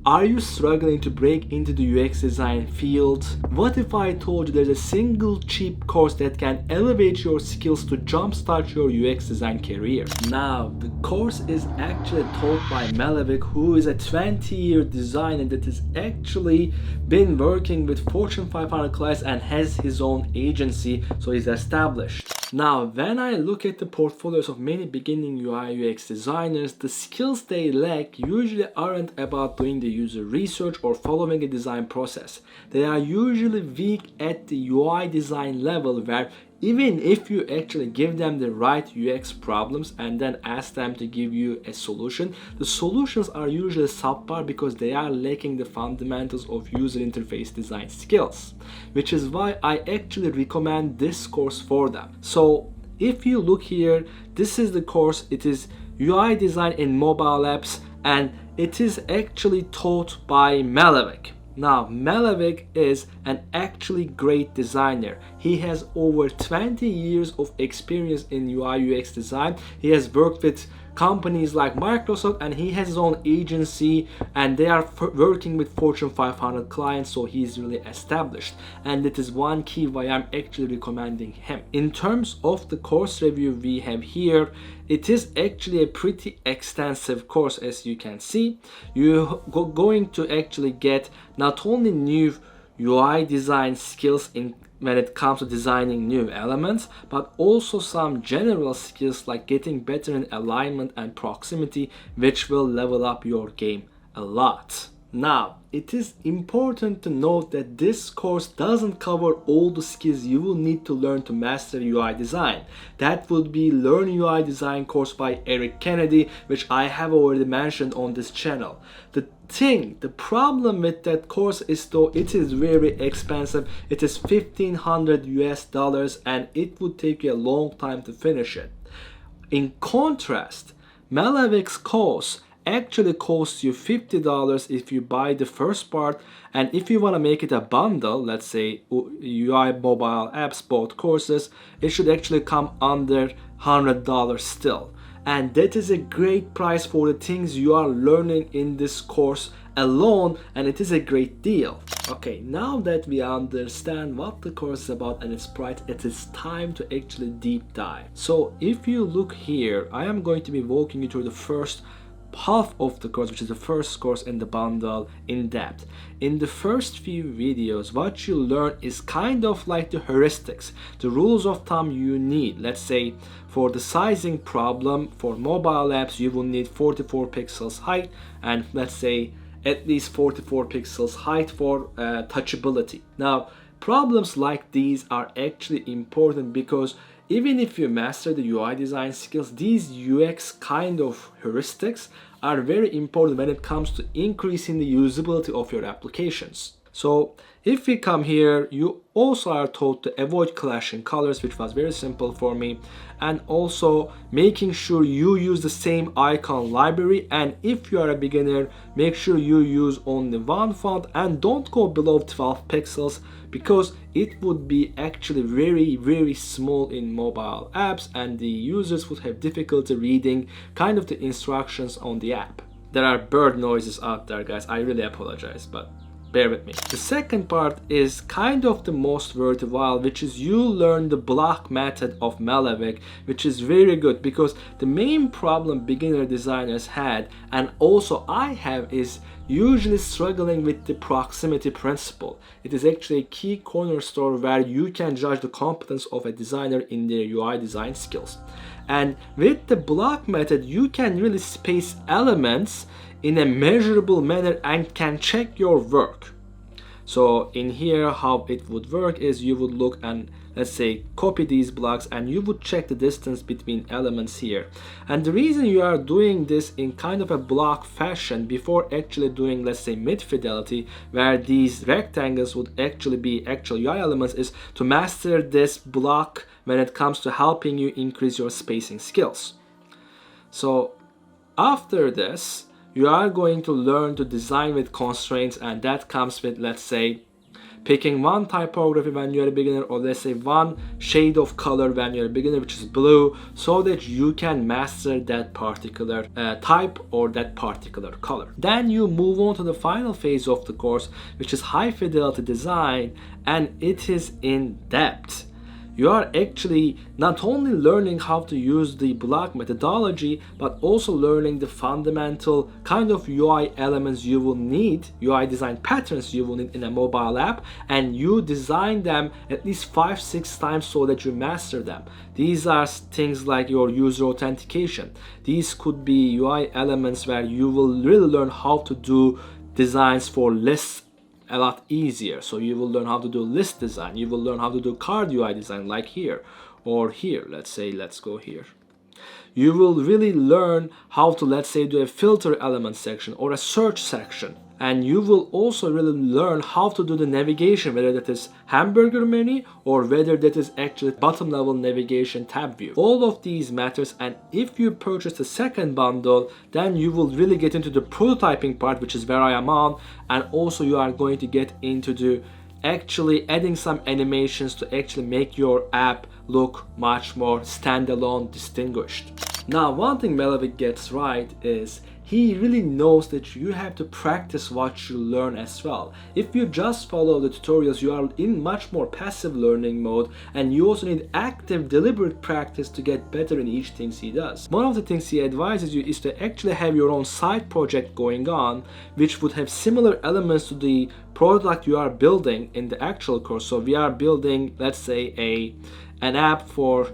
Are you struggling to break into the UX design field? What if I told you there's a single cheap course that can elevate your skills to jumpstart your UX design career? Now, the course is actually taught by Malevich, who is a 20-year designer that has actually been working with Fortune 500 clients and has his own agency, so he's established. Now, when I look at the portfolios of many beginning UI UX designers, the skills they lack usually aren't about doing the user research or following a design process. They are usually weak at the UI design level, where even if you actually give them the right UX problems and then ask them to give you a solution, the solutions are usually subpar because they are lacking the fundamentals of user interface design skills, which is why I actually recommend this course for them. So if you look here, this is the course. It is UI design in mobile apps, and it is actually taught by Malevich. Now, Malevich is an actually great designer. He has over 20 years of experience in UI UX design. He has worked with companies like Microsoft, and he has his own agency, and they are working with Fortune 500 clients, so he's really established, and it is one key why I'm actually recommending him. In terms of the course review we have here, it is actually a pretty extensive course. As you can see, you're going to actually get not only new UI design skills when it comes to designing new elements, but also some general skills like getting better in alignment and proximity, which will level up your game a lot. Now, it is important to note that this course doesn't cover all the skills you will need to learn to master UI design. That would be Learn UI Design course by Eric Kennedy, which I have already mentioned on this channel. The problem with that course is, though, it is very expensive. It is $1,500 US, and it would take you a long time to finish it. In contrast, Malevich's course actually costs you $50 if you buy the first part, and if you want to make it a bundle, let's say UI mobile apps, both courses, it should actually come under $100 still. And that is a great price for the things you are learning in this course alone, and it is a great deal. Okay, now that we understand what the course is about and its price, it is time to actually deep dive. So if you look here, I am going to be walking you through the first half of the course, which is the first course in the bundle, in depth. In the first few videos, what you learn is kind of like the heuristics, the rules of thumb you need. Let's say for the sizing problem for mobile apps, you will need 44 pixels height, and let's say at least 44 pixels height for touchability. Now, problems like these are actually important because even if you master the UI design skills, these UX kind of heuristics are very important when it comes to increasing the usability of your applications. So if we come here, you also are taught to avoid clashing colors, which was very simple for me, and also making sure you use the same icon library, and if you are a beginner, make sure you use only one font and don't go below 12 pixels because it would be actually very small in mobile apps and the users would have difficulty reading kind of the instructions on the app. There are bird noises out there, guys. I really apologize, but bear with me. The second part is kind of the most worthwhile, which is you learn the block method of Malevich, which is very good because the main problem beginner designers had, and also I have, is usually struggling with the proximity principle. It is actually a key cornerstone where you can judge the competence of a designer in their UI design skills. And with the block method, you can really space elements in a measurable manner and can check your work. So in here, how it would work is you would look and let's say copy these blocks and you would check the distance between elements here. And the reason you are doing this in kind of a block fashion before actually doing, let's say, mid-fidelity, where these rectangles would actually be actual UI elements, is to master this block when it comes to helping you increase your spacing skills. So after this, you are going to learn to design with constraints, and that comes with, let's say, picking one typography when you're a beginner, or let's say one shade of color when you're a beginner, which is blue, so that you can master that particular type or that particular color. Then you move on to the final phase of the course, which is high fidelity design, and it is in depth. You are actually not only learning how to use the block methodology, but also learning the fundamental kind of UI elements you will need, UI design patterns you will need in a mobile app, and you design them at least 5-6 times so that you master them. These are things like your user authentication. These could be UI elements where you will really learn how to do designs for lists a lot easier. So you will learn how to do list design, you will learn how to do card UI design, like here or here. Let's go here. You will really learn how to, let's say, do a filter element section or a search section. And you will also really learn how to do the navigation, whether that is hamburger menu or whether that is actually bottom level navigation tab view. All of these matters, and if you purchase the second bundle, then you will really get into the prototyping part, which is where I am on, and also you are going to get into the actually adding some animations to actually make your app look much more standalone, distinguished. Now, one thing Malavik gets right is he really knows that you have to practice what you learn as well. If you just follow the tutorials, you are in much more passive learning mode, and you also need active, deliberate practice to get better in each thing he does. One of the things he advises you is to actually have your own side project going on, which would have similar elements to the product you are building in the actual course. So we are building, let's say, an app for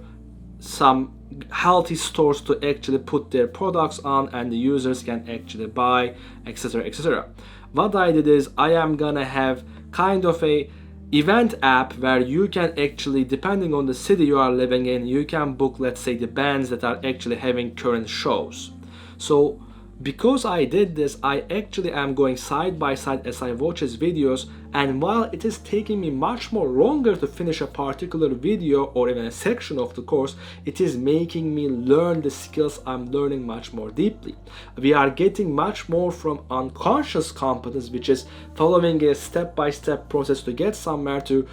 some healthy stores to actually put their products on and the users can actually buy, etc, etc. What I did is I am gonna have kind of a event app where you can actually, depending on the city you are living in, you can book, let's say, the bands that are actually having current shows. So because I did this, I actually am going side by side as I watch his videos, and while it is taking me much more longer to finish a particular video or even a section of the course, it is making me learn the skills I'm learning much more deeply. We are getting much more from unconscious competence, which is following a step-by-step process to get somewhere, to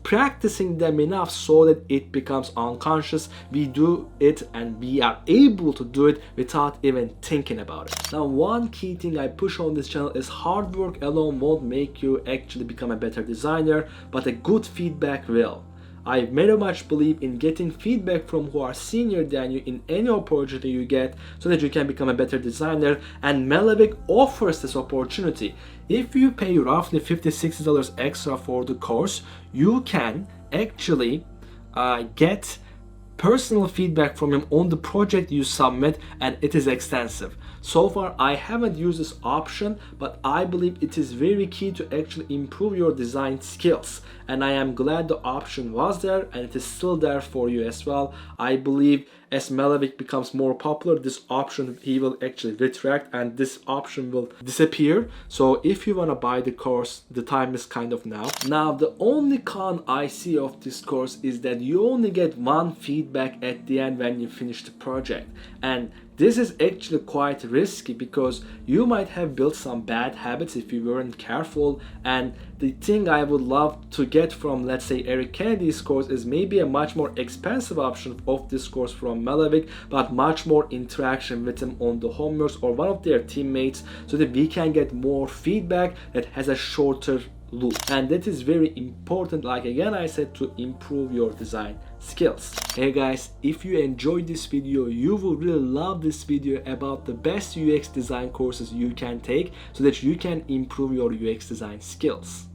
practicing them enough so that it becomes unconscious. We do it and we are able to do it without even thinking about it. Now, one key thing I push on this channel is hard work alone won't make you actually become a better designer, but a good feedback will. I very much believe in getting feedback from who are senior than you in any opportunity you get so that you can become a better designer, and Malavik offers this opportunity. If you pay roughly $50-$60 extra for the course, you can actually get personal feedback from him on the project you submit, and it is extensive. So far I haven't used this option, but I believe it is very key to actually improve your design skills, and I am glad the option was there and it is still there for you as well. I believe as Malavik becomes more popular, this option he will actually retract and this option will disappear. So if you want to buy the course, the time is kind of now. Now, the only con I see of this course is that you only get one feedback at the end when you finish the project, and this is actually quite risky because you might have built some bad habits if you weren't careful. And the thing I would love to get from, let's say, Eric Kennedy's course is maybe a much more expensive option of this course from Malavik, but much more interaction with him on the homeworks or one of their teammates, so that we can get more feedback that has a shorter loop. And that is very important, like again I said, to improve your design skills. Hey guys, if you enjoyed this video, you will really love this video about the best UX design courses you can take so that you can improve your UX design skills.